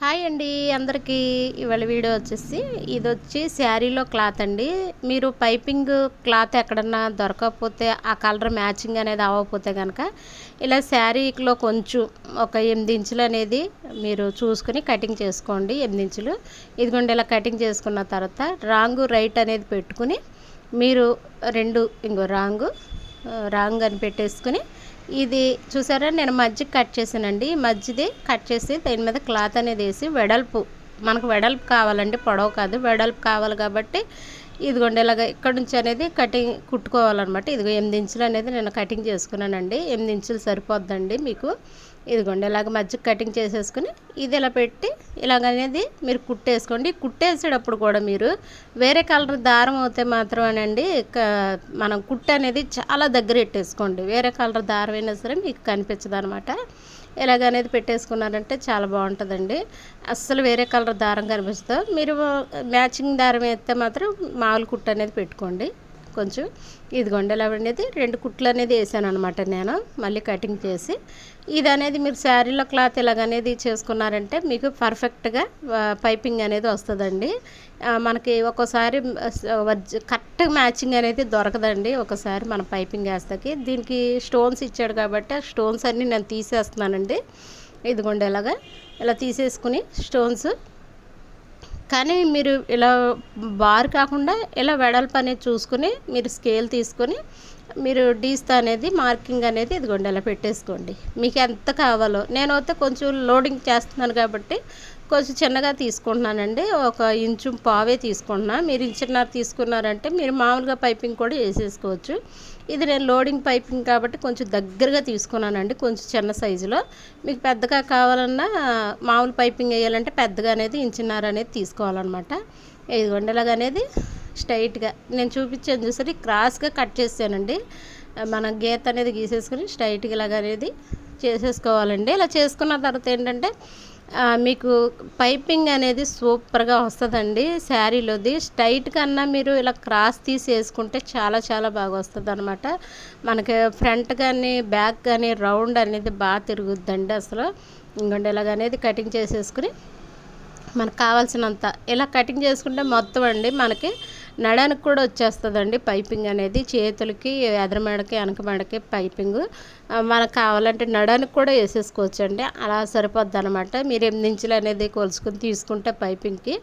Hi అండి అందరికీ. ఇవాళ వీడియో వచ్చేసి ఇది వచ్చి శారీలో క్లాత్ అండి. మీరు పైపింగ్ క్లాత్ ఎక్కడన్నా దొరకకపోతే ఆ కలర్ మ్యాచింగ్ అనేది అవ్వకపోతే కనుక ఇలా శారీలో కొంచెం ఒక 8 ఇంచులు అనేది మీరు చూసుకుని కటింగ్ చేసుకోండి. 8 ఇంచులు ఇదిగోండి. ఇలా కటింగ్ చేసుకున్న తర్వాత రాంగు రైట్ అనేది పెట్టుకుని మీరు రాంగ్ అని పెట్టేసుకుని ఇది చూసారా, నేను మధ్య కట్ చేశానండి. మధ్యది కట్ చేసి దాని మీద క్లాత్ అనేది వేసి మనకు వెడల్పు కావాలండి, పొడవు కాదు, వెడల్పు కావాలి కాబట్టి ఇదిగోండి ఇలాగ ఇక్కడ నుంచి అనేది కటింగ్ కుట్టుకోవాలన్నమాట. ఇదిగో 8 ఇంచులు అనేది నేను కటింగ్ చేసుకున్నానండి. 8 ఇంచులు సరిపోద్దండి మీకు. ఇదిగోండి ఇలాగ మధ్య కటింగ్ చేసేసుకుని ఇది ఇలా పెట్టి ఇలాగనేది మీరు కుట్టేసుకోండి. కుట్టేసేటప్పుడు కూడా మీరు వేరే కలర్ దారం అవుతే మాత్రమేనండి మనం కుట్టు అనేది చాలా దగ్గర పెట్టేసుకోండి. వేరే కలర్ దారం అయినా సరే మీకు కనిపించదు అనమాట. ఇలాగనేది పెట్టేసుకున్నారంటే చాలా బాగుంటుందండి. అస్సలు వేరే కలర్ దారం కనిపిస్తుంది. మీరు మ్యాచింగ్ దారం వేస్తే మాత్రం మామూలు కుట్టు అనేది పెట్టుకోండి. కొంచెం ఇదిగోండి ఇలా అనేది 2 కుట్లు అనేది వేసాను అనమాట నేను. మళ్ళీ కటింగ్ చేసి ఇది అనేది మీరు శారీలో క్లాత్ ఇలాగనేది చేసుకున్నారంటే మీకు పర్ఫెక్ట్గా పైపింగ్ అనేది వస్తుందండి. మనకి ఒక్కోసారి కరెక్ట్ మ్యాచింగ్ అనేది దొరకదండి. ఒకసారి మన పైపింగ్ వేస్తాకి దీనికి స్టోన్స్ ఇచ్చాడు కాబట్టి ఆ స్టోన్స్ అన్నీ నేను తీసేస్తున్నానండి. ఇదిగోండి ఇలా తీసేసుకుని స్టోన్స్, కానీ మీరు ఇలా బార్ కాకుండా ఇలా వెడల్పు అనేది చూసుకుని మీరు స్కేల్ తీసుకొని మీరు డీస్తా అనేది మార్కింగ్ అనేది ఇదిగోండి ఇలా పెట్టేసుకోండి. మీకు ఎంత కావాలో, నేనైతే కొంచెం లోడింగ్ చేస్తున్నాను కాబట్టి కొంచెం చిన్నగా తీసుకుంటున్నానండి. 1.5 ఇంచు తీసుకుంటున్నా. మీరు 1.5 ఇంచు తీసుకున్నారంటే మీరు మామూలుగా పైపింగ్ కూడా వేసేసుకోవచ్చు. ఇది నేను లోడింగ్ పైపింగ్ కాబట్టి కొంచెం దగ్గరగా తీసుకున్నానండి, కొంచెం చిన్న సైజులో. మీకు పెద్దగా కావాలన్నా మామూలు పైపింగ్ వేయాలంటే పెద్దగా అనేది 1.5 ఇంచు అనేది తీసుకోవాలన్నమాట. ఇదిగోండి ఇలాగనేది స్ట్రైట్గా నేను చూపించాను చూసరి క్రాస్గా కట్ చేసానండి. మన గీత అనేది గీసేసుకుని స్ట్రైట్గా ఇలాగనేది చేసేసుకోవాలండి. ఇలా చేసుకున్న తర్వాత ఏంటంటే మీకు పైపింగ్ అనేది సూపర్గా వస్తుందండి. శారీలోది స్ట్రైట్ కన్నా మీరు ఇలా క్రాస్ తీసి వేసుకుంటే చాలా చాలా బాగా వస్తుంది అనమాట. మనకి ఫ్రంట్ కానీ బ్యాక్ కానీ రౌండ్ అనేది బాగా తిరుగుద్దండి అసలు. ఇంకొండి ఇలాగనేది కటింగ్ చేసేసుకుని మనకు కావాల్సినంత ఇలా కటింగ్ చేసుకుంటే మొత్తం అండి మనకి నడానికి కూడా వచ్చేస్తుందండి పైపింగ్ అనేది. చేతులకి, ఎదరమెడకి, వెనకమెడకి పైపింగ్ మనకు కావాలంటే నడానికి కూడా వేసేసుకోవచ్చు అండి. అలా సరిపోద్ది అనమాట. మీరు 8 ఇంచులు అనేది కొలుసుకుని తీసుకుంటే పైపింగ్కి.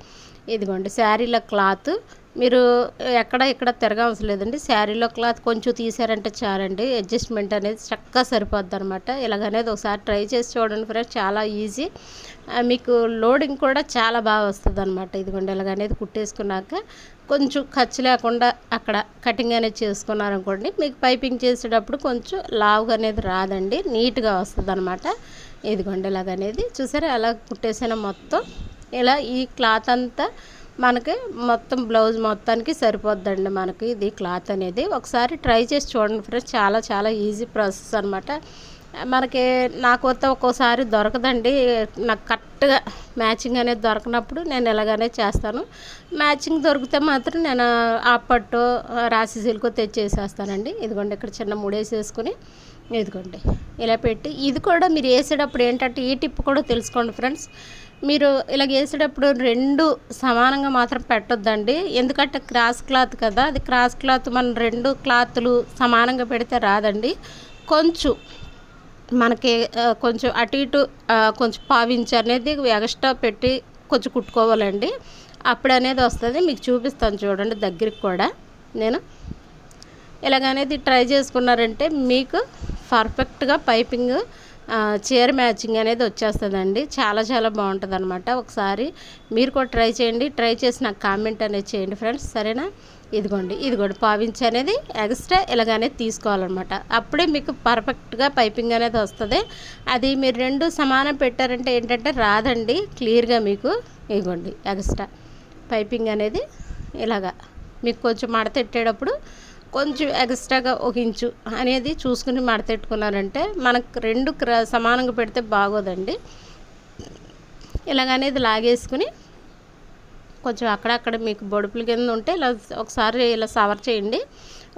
ఇదిగోండి శారీలో క్లాత్ మీరు ఇక్కడ తిరగవలసిన లేదండి. శారీలో క్లాత్ కొంచెం తీసారంటే చాలండి. అడ్జస్ట్మెంట్ అనేది చక్కగా సరిపోద్ది అనమాట. ఇలాగనేది ఒకసారి ట్రై చేసి చూడండి ఫ్రెండ్స్, చాలా ఈజీ. మీకు లోడింగ్ కూడా చాలా బాగా వస్తుంది అనమాట. ఇదిగోండి ఇలాగనేది కుట్టేసుకున్నాక కొంచెం ఖర్చు లేకుండా అక్కడ కటింగ్ అనేది చేసుకున్నారనుకోండి, మీకు పైపింగ్ చేసేటప్పుడు కొంచెం లావుగా అనేది రాదండి, నీట్గా వస్తుంది అనమాట. ఇదిగోండి ఇలాగనేది చూసారా అలా కుట్టేసిన మొత్తం ఇలా ఈ క్లాత్ అంతా మనకి మొత్తం బ్లౌజ్ మొత్తానికి సరిపోద్దండి మనకి ఇది క్లాత్ అనేది. ఒకసారి ట్రై చేసి చూడండి ఫ్రెండ్స్, చాలా చాలా ఈజీ ప్రాసెస్ అనమాట. మనకి నాకు ఒక్కోసారి దొరకదండి, నాకు కరెక్ట్గా మ్యాచింగ్ అనేది దొరకనప్పుడు నేను ఇలాగనే చేస్తాను. మ్యాచింగ్ దొరికితే మాత్రం నేను ఆ పట్టు రాసి సిల్క్ తెచ్చేసేస్తానండి. ఇదిగోండి ఇక్కడ చిన్న ముడేసేసుకుని ఇదిగోండి ఇలా పెట్టి ఇది కూడా మీరు వేసేటప్పుడు ఏంటంటే ఈ టిప్ కూడా తెలుసుకోండి ఫ్రెండ్స్. మీరు ఇలాగ వేసేటప్పుడు 2 సమానంగా మాత్రం పెట్టొద్దండి. ఎందుకంటే క్రాస్ క్లాత్ కదా, అది క్రాస్ క్లాత్ మనం 2 క్లాత్లు సమానంగా పెడితే రాదండి. కొంచెం మనకి కొంచెం అటు ఇటు కొంచెం 1/4 ఇంచు అనేది ఎక్స్ట్రా పెట్టి కొంచెం కుట్టుకోవాలండి. అప్పుడు అనేది వస్తుంది. మీకు చూపిస్తాను చూడండి దగ్గరికి కూడా. నేను ఇలాగనేది ట్రై చేసుకున్నారంటే మీకు పర్ఫెక్ట్గా పైపింగ్ చీర మ్యాచింగ్ అనేది వచ్చేస్తుందండి. చాలా చాలా బాగుంటుంది అనమాట. ఒకసారి మీరు కూడా ట్రై చేయండి. ట్రై చేసి నాకు కామెంట్ అనేది చేయండి ఫ్రెండ్స్, సరేనా? ఇదిగోండి 1/4 ఇంచు అనేది ఎక్స్ట్రా ఇలాగనే తీసుకోవాలన్నమాట. అప్పుడే మీకు పర్ఫెక్ట్గా పైపింగ్ అనేది వస్తుంది. అది మీరు 2 సమానం పెట్టారంటే ఏంటంటే రాదండి క్లియర్గా మీకు. ఇదిగోండి ఎక్స్ట్రా పైపింగ్ అనేది ఇలాగా మీకు కొంచెం మడతెట్టేటప్పుడు కొంచెం ఎక్స్ట్రాగా 1 ఇంచు అనేది చూసుకుని మడతెట్టుకున్నారంటే మనకు 2 సమానంగా పెడితే బాగోదండి. ఇలాగనేది లాగేసుకుని కొంచెం అక్కడక్కడ మీకు బొడుపుల కింద ఉంటే ఇలా ఒకసారి ఇలా సవర్ చేయండి,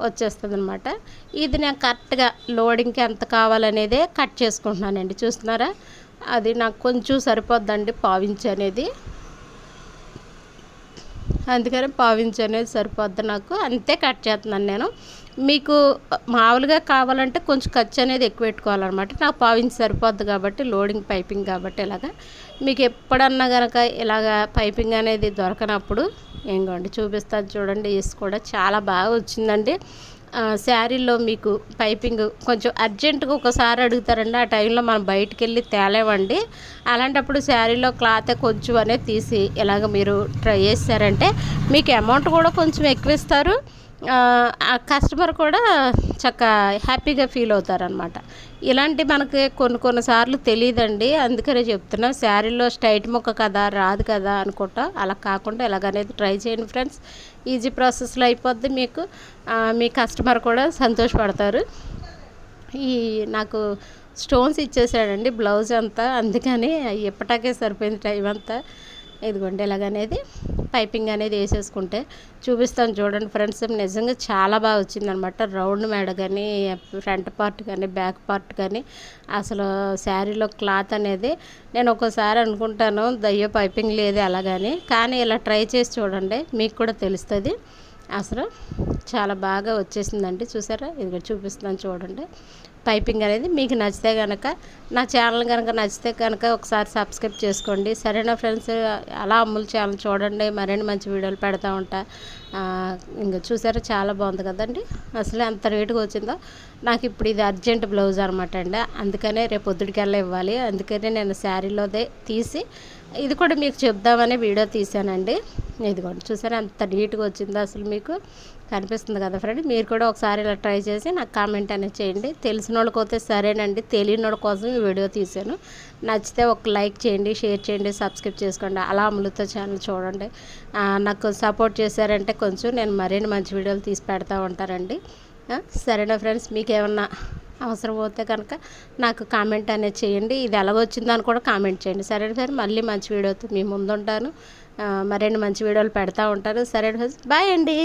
వచ్చేస్తుంది అనమాట. ఇది నేను కరెక్ట్గా లోడింగ్కి ఎంత కావాలనేదే కట్ చేసుకుంటున్నానండి. చూస్తున్నారా, అది నాకు కొంచెం సరిపోద్దండి పావించి అనేది, అందుకని పావించి అనేది సరిపోద్ది నాకు, అంతే కట్ చేస్తున్నాను నేను. మీకు మామూలుగా కావాలంటే కొంచెం ఖర్చు అనేది ఎక్కువ పెట్టుకోవాలన్నమాట. నాకు పావించి సరిపోద్ది కాబట్టి, లోడింగ్ పైపింగ్ కాబట్టి ఇలాగా. మీకు ఎప్పుడన్నా కనుక ఇలాగ పైపింగ్ అనేది దొరకనప్పుడు ఏంగోండి చూపిస్తాను చూడండి. వేసి కూడా చాలా బాగా వచ్చిందండి. శారీలో మీకు పైపింగ్ కొంచెం అర్జెంటుగా ఒకసారి అడుగుతారండి, ఆ టైంలో మనం బయటికి వెళ్ళి తేలేవండి. అలాంటప్పుడు శారీలో క్లాత్ కొంచెం అనేది తీసి ఇలాగ మీరు ట్రై చేస్తారంటే మీకు అమౌంట్ కూడా కొంచెం ఎక్కువ ఇస్తారు, ఆ కస్టమర్ కూడా చక్కగా హ్యాపీగా ఫీల్ అవుతారనమాట. ఇలాంటి మనకి కొన్నిసార్లు తెలియదండి, అందుకనే చెప్తున్నా. శారీలో స్ట్రైట్ ముక్క కదా రాదు కదా అనుకుంటా, అలా కాకుండా ఇలాగనేది ట్రై చేయండి ఫ్రెండ్స్. ఈజీ ప్రాసెస్లో అయిపోద్ది మీకు, మీ కస్టమర్ కూడా సంతోషపడతారు. ఈ నాకు స్టోన్స్ ఇచ్చేసాడండి బ్లౌజ్ అంతా, అందుకని ఇప్పటాకే సరిపోయింది టైం అంతా. ఇదిగోండి ఇలాగనేది పైపింగ్ అనేది వేసేసుకుంటే చూపిస్తాను చూడండి ఫ్రెండ్స్. నిజంగా చాలా బాగా వచ్చిందనమాట. రౌండ్ మెడ కానీ, ఫ్రంట్ పార్ట్ కానీ, బ్యాక్ పార్ట్ కానీ, అసలు శారీలో క్లాత్ అనేది నేను ఒక్కోసారి అనుకుంటాను దయ్యో పైపింగ్ లేదు అలాగని, కానీ ఇలా ట్రై చేసి చూడండి మీకు కూడా తెలుస్తుంది. అసలు చాలా బాగా వచ్చేసిందండి, చూసారా? ఇది చూపిస్తున్నాను చూడండి. పైపింగ్ అనేది మీకు నచ్చితే కనుక, నా ఛానల్ కనుక నచ్చితే కనుక ఒకసారి సబ్స్క్రైబ్ చేసుకోండి. సరేనా ఫ్రెండ్స్? అలా అమ్ముల ఛానల్ చూడండి, మరిన్ని మంచి వీడియోలు పెడతా ఉంటా. ఇంకా చూసారా చాలా బాగుంది కదండి, అసలు ఎంత రేటుగా వచ్చిందో. నాకు ఇప్పుడు ఇది అర్జెంట్ బ్లౌజ్ అనమాట అండి, అందుకనే రేపు పొద్దుటికల్లా ఇవ్వాలి, అందుకనే నేను శారీలోదే తీసి ఇది కూడా మీకు చెప్దామని వీడియో తీసానండి. ఇదిగోండి చూసారా ఎంత నీట్గా వచ్చిందో, అసలు మీకు కనిపిస్తుంది కదా ఫ్రెండ్. మీరు కూడా ఒకసారి ఇలా ట్రై చేసి నాకు కామెంట్ అనేది చేయండి. తెలిసిన వాళ్ళకి పోతే సరేనండి, తెలియని వాళ్ళ కోసం ఈ వీడియో తీసాను. నచ్చితే ఒక లైక్ చేయండి, షేర్ చేయండి, సబ్స్క్రైబ్ చేసుకోండి. అలా అమృత ఛానల్ చూడండి. నాకు సపోర్ట్ చేశారంటే కొంచెం నేను మరిన్ని మంచి వీడియోలు తీసి పెడతా ఉంటారండి. సరేనా ఫ్రెండ్స్? మీకు ఏమన్నా అవసరం పోతే కనుక నాకు కామెంట్ అనేది చేయండి. ఇది ఎలాగొచ్చిందని కూడా కామెంట్ చేయండి. సరే సార్, మళ్ళీ మంచి వీడియోతో మీ ముందు ఉంటాను. మరిన్ని మంచి వీడియోలు పెడతా ఉంటాను. సరే ఫ్రెండ్స్, బాయ్ అండి.